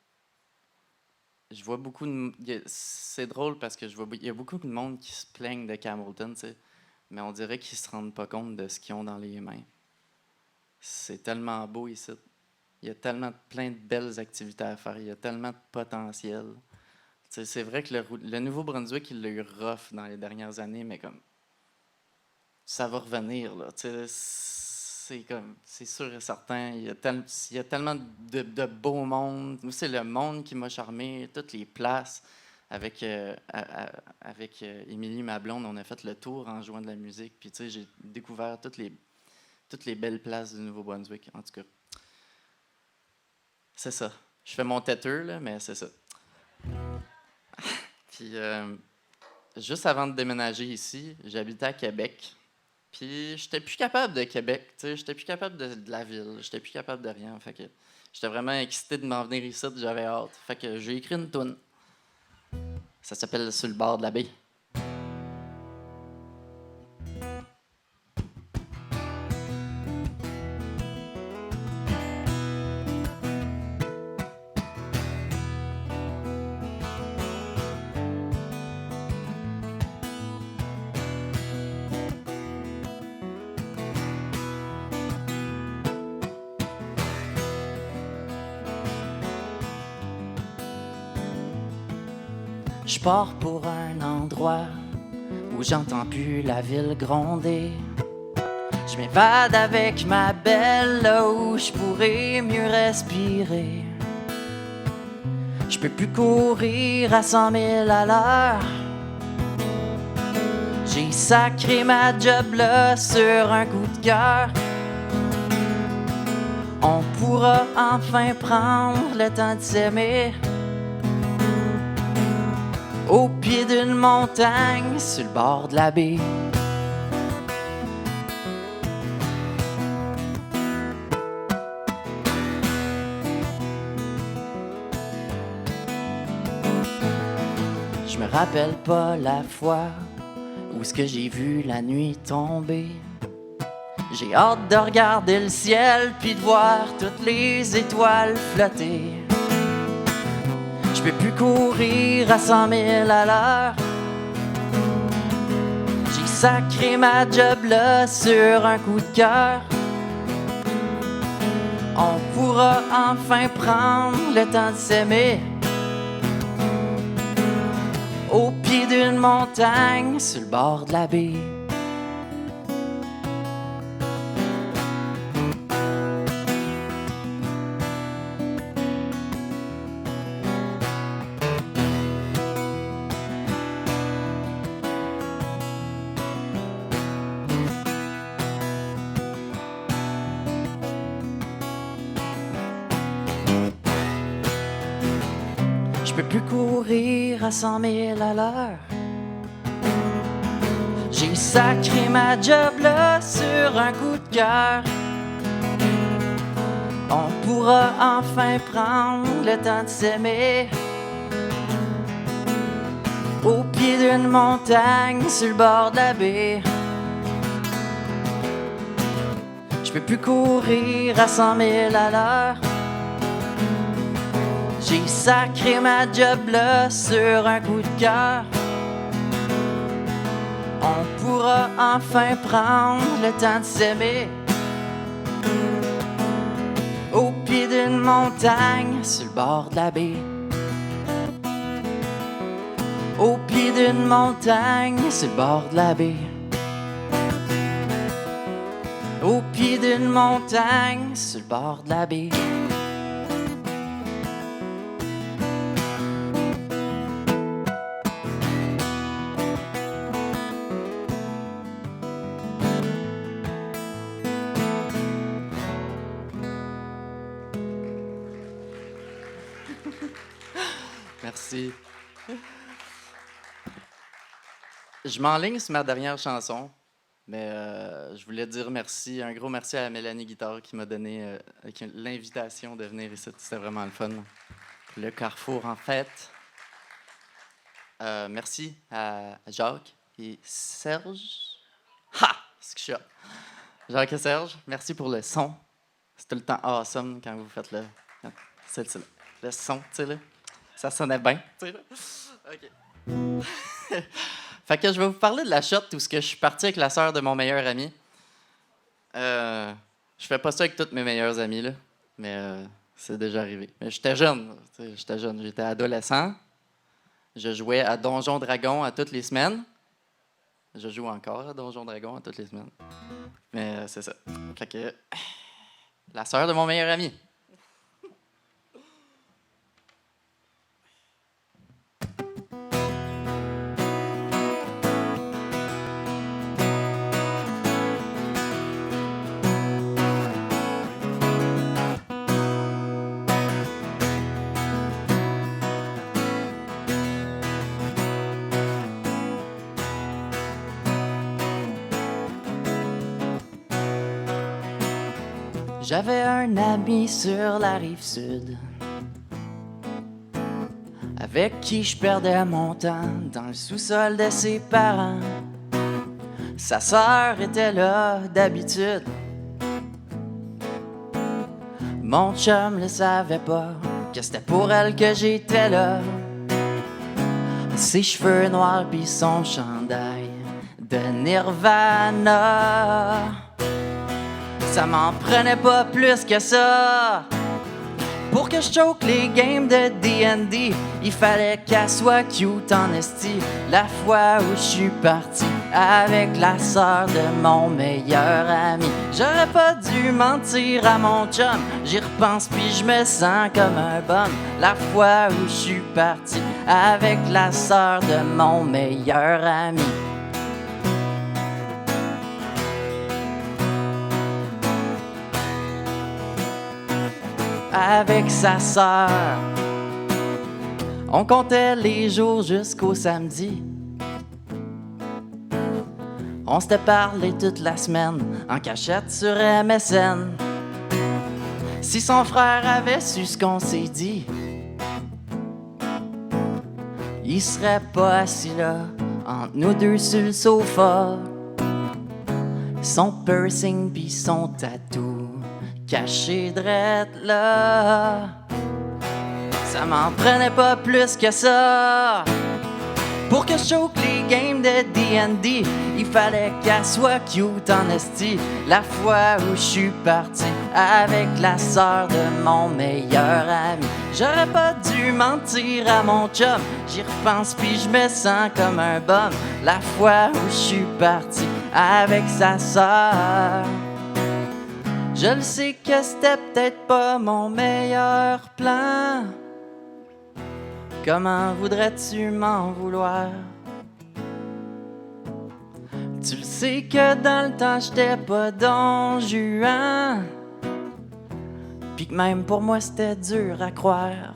je vois beaucoup de... C'est drôle parce que il y a beaucoup de monde qui se plaignent de Campbellton, tu sais. Mais on dirait qu'ils se rendent pas compte de ce qu'ils ont dans les mains. C'est tellement beau ici. Il y a tellement plein de belles activités à faire. Il y a tellement de potentiel. Tu sais, c'est vrai que le Nouveau-Brunswick, il l'a eu rough dans les dernières années, mais comme ça va revenir, là. Tu sais, c'est sûr et certain. Il y a tellement de beau monde. Moi, c'est le monde qui m'a charmé, toutes les places. Avec Émilie, ma blonde, on a fait le tour en jouant de la musique. Puis, tu sais, j'ai découvert toutes les belles places du Nouveau-Brunswick, en tout cas. C'est ça. Je fais mon têteux, là, mais c'est ça. Puis, juste avant de déménager ici, j'habitais à Québec. Puis, j'étais plus capable de Québec, tu sais. J'étais plus capable de la ville. J'étais plus capable de rien. Fait que j'étais vraiment excité de m'en venir ici. J'avais hâte. Fait que j'ai écrit une toune. Ça s'appelle « Sur le bord de la baie ». Je pars pour un endroit où j'entends plus la ville gronder. Je m'évade avec ma belle là où je pourrais mieux respirer. Je peux plus courir à 100 000 à l'heure. J'ai sacré ma job là sur un coup de cœur. On pourra enfin prendre le temps de s'aimer. Au pied d'une montagne, sur le bord de la baie. Je me rappelle pas la fois où ce que j'ai vu la nuit tomber. J'ai hâte de regarder le ciel puis de voir toutes les étoiles flotter. Je peux plus courir à 100 000 à l'heure. J'ai sacré ma job là sur un coup de cœur. On pourra enfin prendre le temps de s'aimer. Au pied d'une montagne, sur le bord de la baie. Je peux plus courir à 100 000 à l'heure. J'ai sacré ma job là sur un coup de cœur. On pourra enfin prendre le temps de s'aimer. Au pied d'une montagne, sur le bord de la baie. Je peux plus courir à 100 000 à l'heure. J'ai sacré ma job là sur un coup de cœur. On pourra enfin prendre le temps de s'aimer. Au pied d'une montagne, sur le bord de la baie. Au pied d'une montagne, sur le bord de la baie. au pied d'une montagne, sur le bord de la baie. Merci. Je m'enligne sur ma dernière chanson, mais je voulais dire merci, un gros merci à Mélanie Guitare qui m'a donné l'invitation de venir ici. C'était vraiment le fun. Le Carrefour, en fait. Merci à Jacques et Serge. Ha! C'est que je suis hot. Jacques et Serge, merci pour le son. C'est tout le temps awesome quand vous faites le son, tu sais, là. Ça sonnait bien, tu sais, là. OK. Fait que je vais vous parler de la shot où je suis parti avec la sœur de mon meilleur ami. Je fais pas ça avec tous mes meilleurs amis, là, mais c'est déjà arrivé. Mais j'étais jeune, j'étais adolescent. Je jouais à Donjon Dragon à toutes les semaines. Je joue encore à Donjon Dragon à toutes les semaines. Mais c'est ça. Fait que la sœur de mon meilleur ami. J'avais un ami sur la rive sud avec qui je perdais mon temps dans le sous-sol de ses parents. Sa sœur était là d'habitude. Mon chum le savait pas que c'était pour elle que j'étais là. Ses cheveux noirs pis son chandail de Nirvana. Ça m'en prenait pas plus que ça. Pour que je choque les games de D&D, il fallait qu'elle soit cute en esti. La fois où je suis parti avec la sœur de mon meilleur ami, j'aurais pas dû mentir à mon chum. J'y repense puis je me sens comme un bum. La fois où je suis parti avec la sœur de mon meilleur ami. Avec sa sœur, on comptait les jours jusqu'au samedi. On s'était parlé toute la semaine en cachette sur MSN. Si son frère avait su ce qu'on s'est dit, il serait pas assis là entre nous deux sur le sofa. Son piercing pis son tatou caché drette là. Ça m'en prenait pas plus que ça. Pour que je choque les games de D&D, il fallait qu'elle soit cute en esti. La fois où je suis parti avec la sœur de mon meilleur ami, j'aurais pas dû mentir à mon chum. J'y repense puis je me sens comme un bum. La fois où je suis parti avec sa sœur, je le sais que c'était peut-être pas mon meilleur plan. Comment voudrais-tu m'en vouloir? Tu le sais que dans le temps j'étais pas Don Juan, pis que même pour moi c'était dur à croire.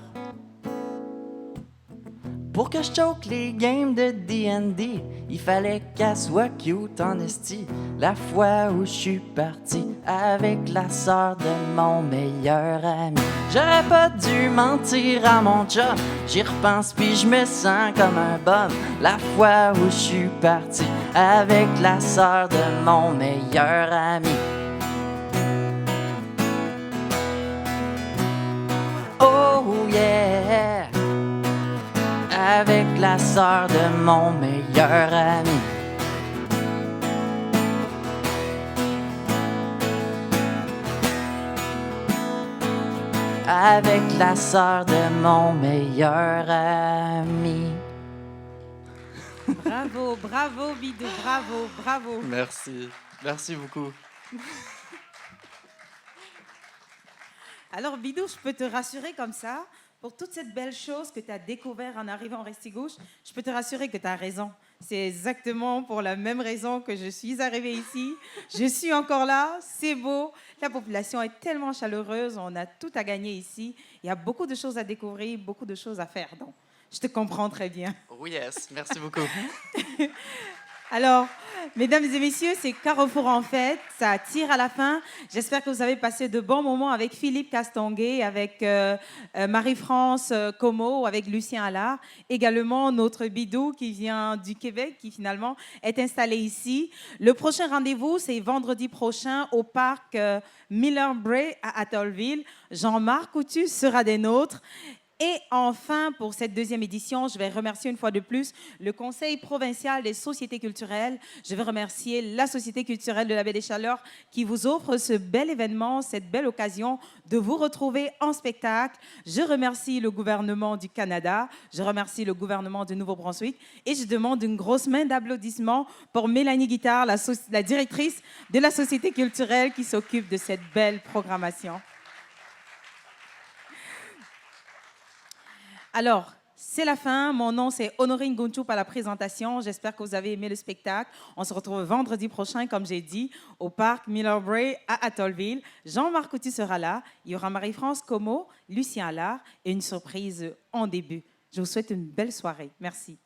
Pour que je choque les games de D&D, il fallait qu'elle soit cute en esti. La fois où je suis parti avec la sœur de mon meilleur ami, j'aurais pas dû mentir à mon chum. J'y repense puis je me sens comme un bum. La fois où je suis parti avec la sœur de mon meilleur ami. Oh yeah, avec la sœur de mon meilleur ami. Avec la sœur de mon meilleur ami. Bravo, bravo, Bidou, bravo, bravo. Merci. Merci beaucoup. Alors, Bidou, je peux te rassurer comme ça, pour toute cette belle chose que tu as découvert en arrivant au Restigouche, je peux te rassurer que tu as raison. C'est exactement pour la même raison que je suis arrivée ici. Je suis encore là, c'est beau. La population est tellement chaleureuse, on a tout à gagner ici. Il y a beaucoup de choses à découvrir, beaucoup de choses à faire. Donc, je te comprends très bien. Oh yes, merci beaucoup. Alors, mesdames et messieurs, c'est Carrefour en fête, ça tire à la fin. J'espère que vous avez passé de bons moments avec Philippe Castonguay, avec Marie-France Como, avec Lucien Allard. Également, notre Bidou qui vient du Québec, qui finalement est installé ici. Le prochain rendez-vous, c'est vendredi prochain au parc Miller Bray à Atholville. Jean-Marc Coutu sera des nôtres. Et enfin, pour cette deuxième édition, je vais remercier une fois de plus le Conseil provincial des sociétés culturelles. Je vais remercier la Société culturelle de la Baie des Chaleurs qui vous offre ce bel événement, cette belle occasion de vous retrouver en spectacle. Je remercie le gouvernement du Canada, je remercie le gouvernement du Nouveau-Brunswick et je demande une grosse main d'applaudissements pour Mélanie Guittard, la directrice de la Société culturelle qui s'occupe de cette belle programmation. Alors, c'est la fin. Mon nom, c'est Honorine Gunchoup à la présentation. J'espère que vous avez aimé le spectacle. On se retrouve vendredi prochain, comme j'ai dit, au parc Miller Bray à Atholville. Jean-Marc Coutu sera là. Il y aura Marie-France Como, Lucien Allard et une surprise en début. Je vous souhaite une belle soirée. Merci.